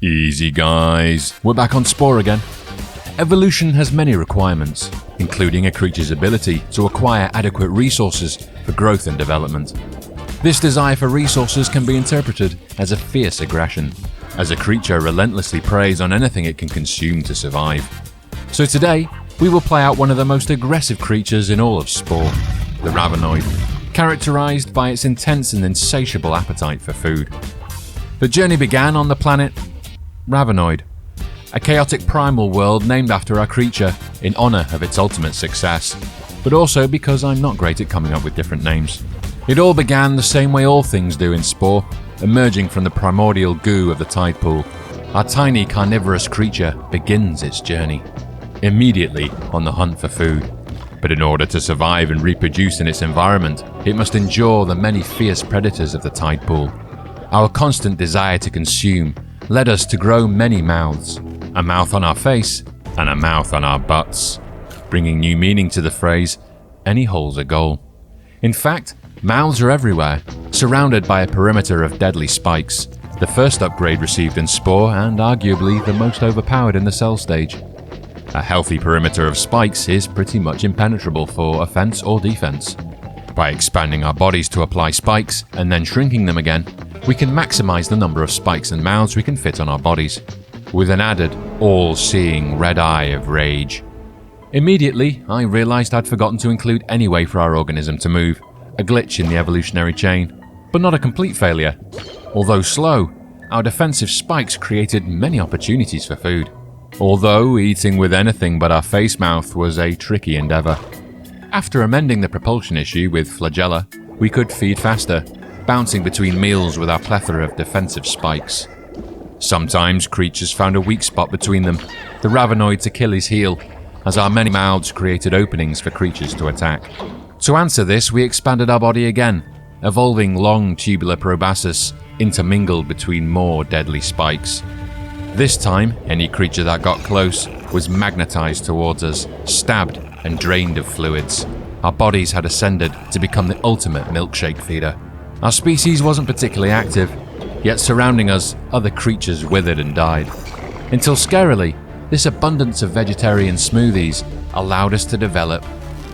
Easy guys, we're back on Spore again. Evolution has many requirements, including a creature's ability to acquire adequate resources for growth and development. This desire for resources can be interpreted as a fierce aggression, as a creature relentlessly preys on anything it can consume to survive. So today, we will play out one of the most aggressive creatures in all of Spore, the Ravenoid, characterized by its intense and insatiable appetite for food. The journey began on the planet Ravenoid, a chaotic primal world named after our creature in honor of its ultimate success, but also because I'm not great at coming up with different names. It all began the same way all things do in Spore, emerging from the primordial goo of the tide pool. Our tiny carnivorous creature begins its journey, immediately on the hunt for food. But in order to survive and reproduce in its environment, it must endure the many fierce predators of the tide pool. Our constant desire to consume led us to grow many mouths, a mouth on our face and a mouth on our butts, bringing new meaning to the phrase, any hole's a goal. In fact, mouths are everywhere, surrounded by a perimeter of deadly spikes, the first upgrade received in Spore and arguably the most overpowered in the cell stage. A healthy perimeter of spikes is pretty much impenetrable for offense or defense. By expanding our bodies to apply spikes and then shrinking them again, we can maximize the number of spikes and mouths we can fit on our bodies, with an added, all-seeing red eye of rage. Immediately, I realized I'd forgotten to include any way for our organism to move, a glitch in the evolutionary chain, but not a complete failure. Although slow, our defensive spikes created many opportunities for food. Although eating with anything but our face mouth was a tricky endeavor. After amending the propulsion issue with flagella, we could feed faster, bouncing between meals with our plethora of defensive spikes. Sometimes creatures found a weak spot between them, the Ravenoid's Achilles heel, as our many mouths created openings for creatures to attack. To answer this, we expanded our body again, evolving long tubular proboscis intermingled between more deadly spikes. This time, any creature that got close was magnetized towards us, stabbed and drained of fluids. Our bodies had ascended to become the ultimate milkshake feeder. Our species wasn't particularly active, yet surrounding us, other creatures withered and died. Until scarily, this abundance of vegetarian smoothies allowed us to develop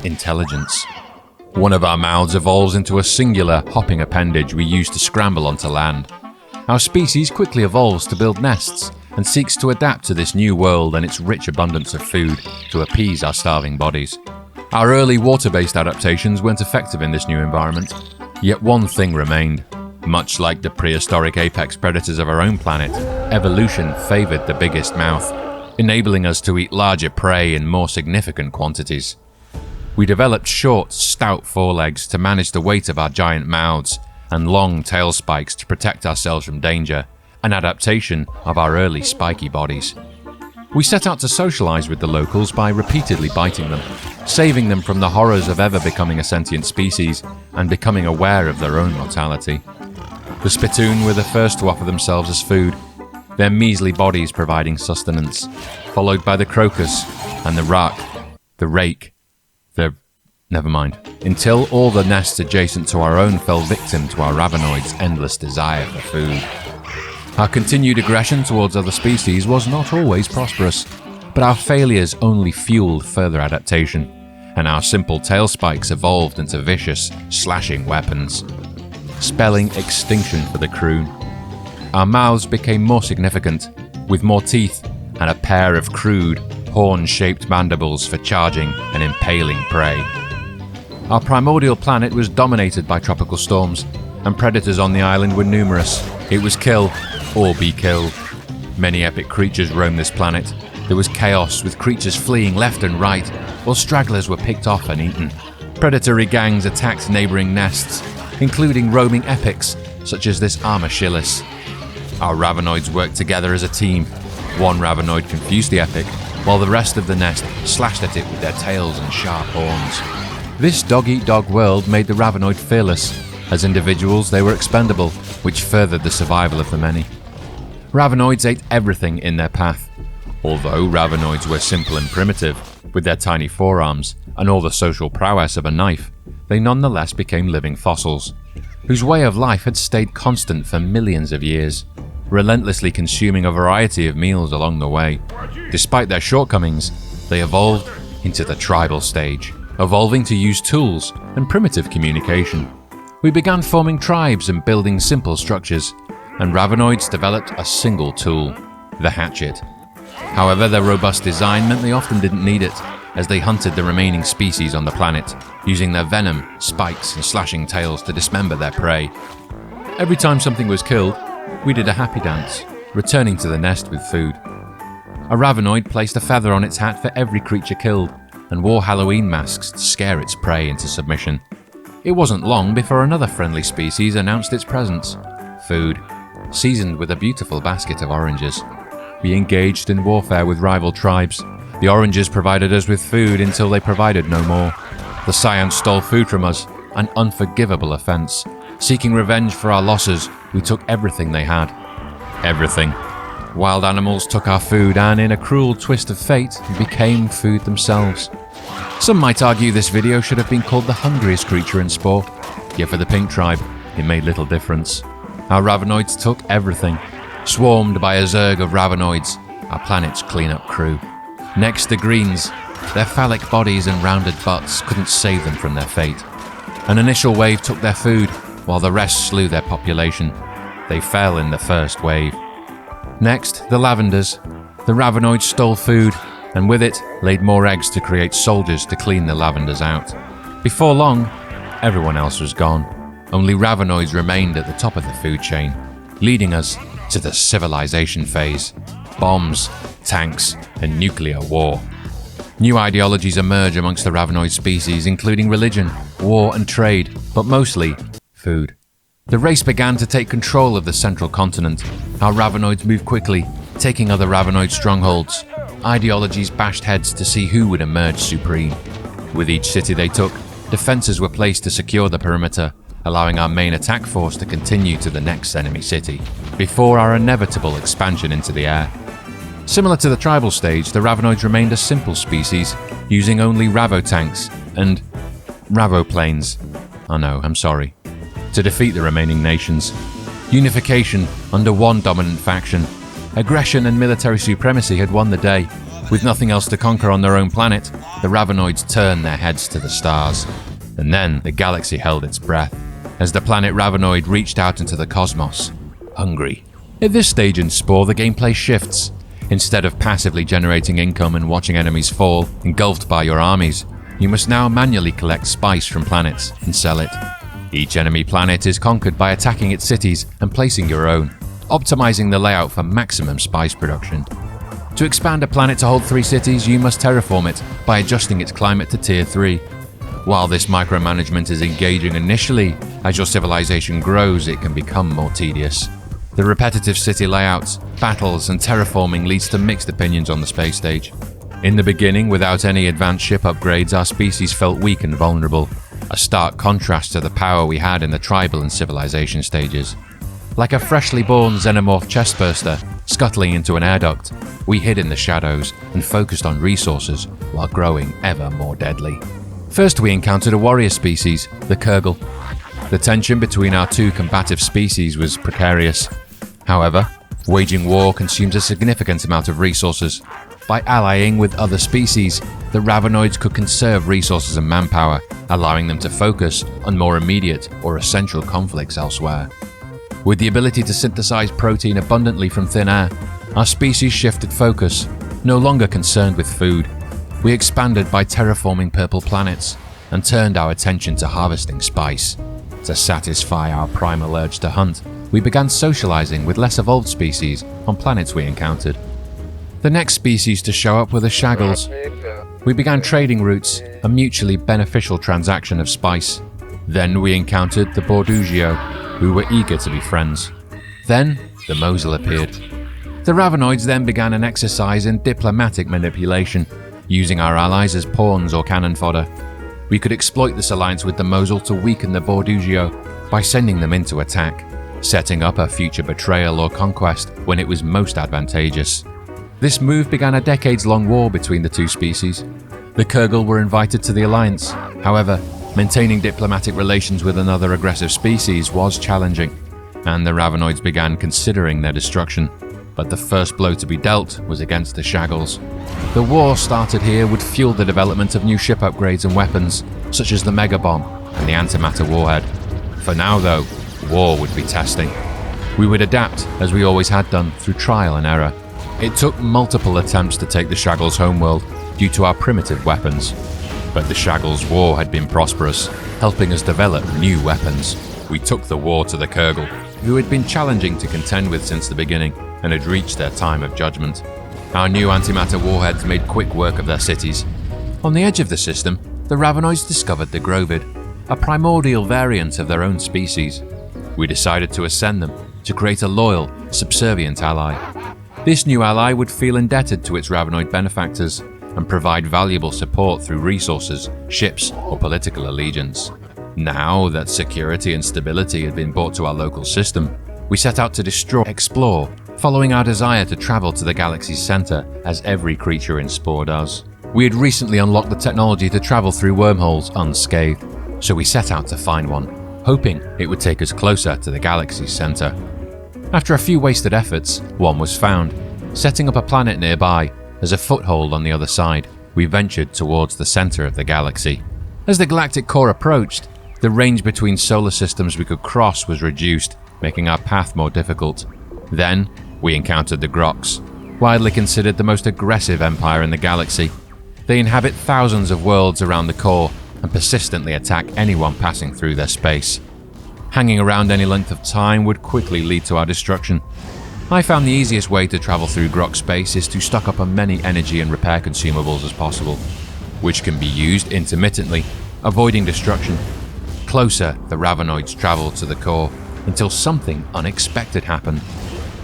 intelligence. One of our mouths evolves into a singular hopping appendage we use to scramble onto land. Our species quickly evolves to build nests and seeks to adapt to this new world and its rich abundance of food to appease our starving bodies. Our early water-based adaptations weren't effective in this new environment, yet one thing remained. Much like the prehistoric apex predators of our own planet, evolution favored the biggest mouth, enabling us to eat larger prey in more significant quantities. We developed short, stout forelegs to manage the weight of our giant mouths and long tail spikes to protect ourselves from danger, an adaptation of our early spiky bodies. We set out to socialize with the locals by repeatedly biting them, saving them from the horrors of ever becoming a sentient species and becoming aware of their own mortality. The spittoon were the first to offer themselves as food, their measly bodies providing sustenance, followed by the crocus and the rock, the rake, until all the nests adjacent to our own fell victim to our Ravenoid's endless desire for food. Our continued aggression towards other species was not always prosperous, but our failures only fueled further adaptation, and our simple tail spikes evolved into vicious, slashing weapons, spelling extinction for the croon. Our mouths became more significant, with more teeth and a pair of crude, horn-shaped mandibles for charging and impaling prey. Our primordial planet was dominated by tropical storms, and predators on the island were numerous. It was kill or be killed. Many epic creatures roamed this planet. There was chaos, with creatures fleeing left and right, while stragglers were picked off and eaten. Predatory gangs attacked neighboring nests, including roaming epics such as this Armachillis. Our Ravenoids worked together as a team. One Ravenoid confused the epic, while the rest of the nest slashed at it with their tails and sharp horns. This dog-eat-dog world made the Ravenoid fearless. As individuals, they were expendable, which furthered the survival of the many. Ravenoids ate everything in their path. Although Ravenoids were simple and primitive, with their tiny forearms and all the social prowess of a knife, they nonetheless became living fossils, whose way of life had stayed constant for millions of years. relentlessly consuming a variety of meals along the way. Despite their shortcomings, they evolved into the tribal stage, evolving to use tools and primitive communication. We began forming tribes and building simple structures, and Ravenoids developed a single tool, the hatchet. However, their robust design meant they often didn't need it, as they hunted the remaining species on the planet, using their venom, spikes, and slashing tails to dismember their prey. Every time something was killed, we did a happy dance, returning to the nest with food. A Ravenoid placed a feather on its hat for every creature killed, and wore Halloween masks to scare its prey into submission. It wasn't long before another friendly species announced its presence: food, seasoned with a beautiful basket of oranges. We engaged in warfare with rival tribes. The oranges provided us with food until they provided no more. The Scions stole food from us, an unforgivable offense. Seeking revenge for our losses, we took everything they had. Everything. Wild animals took our food and, in a cruel twist of fate, became food themselves. Some might argue this video should have been called the hungriest creature in Spore, yet for the pink tribe, it made little difference. Our Ravenoids took everything. Swarmed by a zerg of Ravenoids, our planet's cleanup crew. Next, the greens. Their phallic bodies and rounded butts couldn't save them from their fate. An initial wave took their food, while the rest slew their population. They fell in the first wave. Next, the lavenders. The Ravenoids stole food, and with it, laid more eggs to create soldiers to clean the lavenders out. Before long, everyone else was gone. Only Ravenoids remained at the top of the food chain, leading us to the civilization phase. Bombs, tanks, and nuclear war. New ideologies emerge amongst the Ravenoid species, including religion, war, and trade, but mostly food. The race began to take control of the central continent. Our Ravenoids moved quickly, taking other Ravenoid strongholds. Ideologies bashed heads to see who would emerge supreme. With each city they took, defenses were placed to secure the perimeter, allowing our main attack force to continue to the next enemy city, before our inevitable expansion into the air. Similar to the tribal stage, the Ravenoids remained a simple species, using only Ravo-tanks and Ravo-planes. Oh no, I'm sorry. To defeat the remaining nations. Unification under one dominant faction. Aggression and military supremacy had won the day. With nothing else to conquer on their own planet, the Ravenoids turned their heads to the stars. And then the galaxy held its breath, as the planet Ravenoid reached out into the cosmos, hungry. At this stage in Spore, the gameplay shifts. Instead of passively generating income and watching enemies fall, engulfed by your armies, you must now manually collect spice from planets and sell it. Each enemy planet is conquered by attacking its cities and placing your own, optimizing the layout for maximum spice production. To expand a planet to hold 3 cities, you must terraform it by adjusting its climate to Tier 3. While this micromanagement is engaging initially, as your civilization grows, it can become more tedious. The repetitive city layouts, battles, and terraforming leads to mixed opinions on the space stage. In the beginning, without any advanced ship upgrades, our species felt weak and vulnerable, a stark contrast to the power we had in the tribal and civilization stages. Like a freshly born xenomorph chestburster scuttling into an air duct, we hid in the shadows and focused on resources while growing ever more deadly. First, we encountered a warrior species, the Kurgle. The tension between our two combative species was precarious. However, waging war consumes a significant amount of resources. By allying with other species, the Ravenoids could conserve resources and manpower, allowing them to focus on more immediate or essential conflicts elsewhere. With the ability to synthesize protein abundantly from thin air, our species shifted focus, no longer concerned with food. We expanded by terraforming purple planets and turned our attention to harvesting spice. To satisfy our primal urge to hunt, we began socializing with less evolved species on planets we encountered. The next species to show up were the Shaggles. We began trading routes, a mutually beneficial transaction of spice. Then we encountered the Bordugio, who were eager to be friends. Then the Mosel appeared. The Ravenoids then began an exercise in diplomatic manipulation, using our allies as pawns or cannon fodder. We could exploit this alliance with the Mosel to weaken the Bordugio by sending them into attack, setting up a future betrayal or conquest when it was most advantageous. This move began a decades-long war between the two species. The Kurgle were invited to the alliance. However, maintaining diplomatic relations with another aggressive species was challenging. and the Ravenoids began considering their destruction. But the first blow to be dealt was against the Shaggles. The war started here would fuel the development of new ship upgrades and weapons, such as the Mega Bomb and the Antimatter Warhead. For now though, war would be testing. We would adapt, as we always had done, through trial and error. It took multiple attempts to take the Shaggles' homeworld due to our primitive weapons. But the Shaggles' war had been prosperous, helping us develop new weapons. We took the war to the Kurgle, who had been challenging to contend with since the beginning, and had reached their time of judgment. Our new antimatter warheads made quick work of their cities. On the edge of the system, the Ravenoids discovered the Grovid, a primordial variant of their own species. We decided to ascend them to create a loyal, subservient ally. This new ally would feel indebted to its Ravenoid benefactors and provide valuable support through resources, ships, or political allegiance. Now that security and stability had been brought to our local system, we set out to explore, following our desire to travel to the galaxy's center, as every creature in Spore does. We had recently unlocked the technology to travel through wormholes unscathed, so we set out to find one, hoping it would take us closer to the galaxy's center. After a few wasted efforts, one was found. Setting up a planet nearby as a foothold on the other side, we ventured towards the center of the galaxy. As the galactic core approached, the range between solar systems we could cross was reduced, making our path more difficult. Then, we encountered the Grox, widely considered the most aggressive empire in the galaxy. They inhabit thousands of worlds around the core and persistently attack anyone passing through their space. Hanging around any length of time would quickly lead to our destruction. I found the easiest way to travel through Grox space is to stock up on many energy and repair consumables as possible, which can be used intermittently, avoiding destruction. Closer, the Ravenoids traveled to the core until something unexpected happened.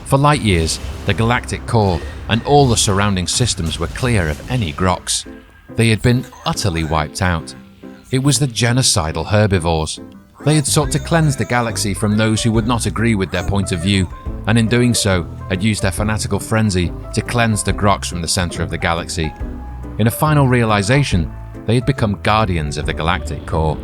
For light years, the galactic core and all the surrounding systems were clear of any Grox. They had been utterly wiped out. It was the genocidal herbivores. They had sought to cleanse the galaxy from those who would not agree with their point of view, and in doing so, had used their fanatical frenzy to cleanse the Grox from the center of the galaxy. In a final realization, they had become guardians of the galactic core.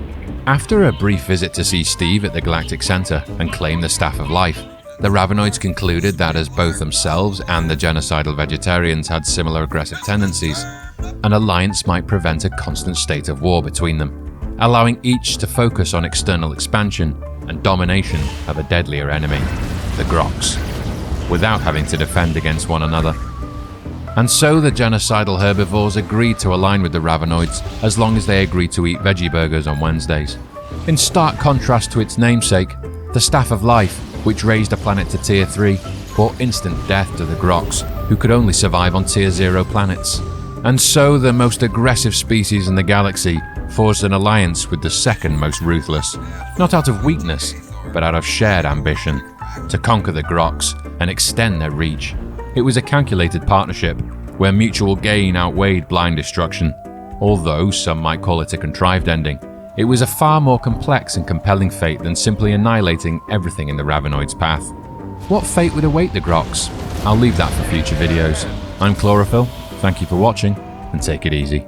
After a brief visit to see Steve at the Galactic Center and claim the Staff of Life, the Ravenoids concluded that as both themselves and the genocidal vegetarians had similar aggressive tendencies, an alliance might prevent a constant state of war between them, allowing each to focus on external expansion and domination of a deadlier enemy, the Grox, without having to defend against one another. And so the genocidal herbivores agreed to align with the Ravenoids as long as they agreed to eat veggie burgers on Wednesdays. In stark contrast to its namesake, the Staff of Life, which raised a planet to Tier 3, brought instant death to the Grox, who could only survive on Tier 0 planets. And so the most aggressive species in the galaxy forged an alliance with the second most ruthless, not out of weakness, but out of shared ambition, to conquer the Grox and extend their reach. It was a calculated partnership, where mutual gain outweighed blind destruction. Although some might call it a contrived ending, it was a far more complex and compelling fate than simply annihilating everything in the Ravenoid's path. What fate would await the Grox? I'll leave that for future videos. I'm Chlorophyll, thank you for watching, and take it easy.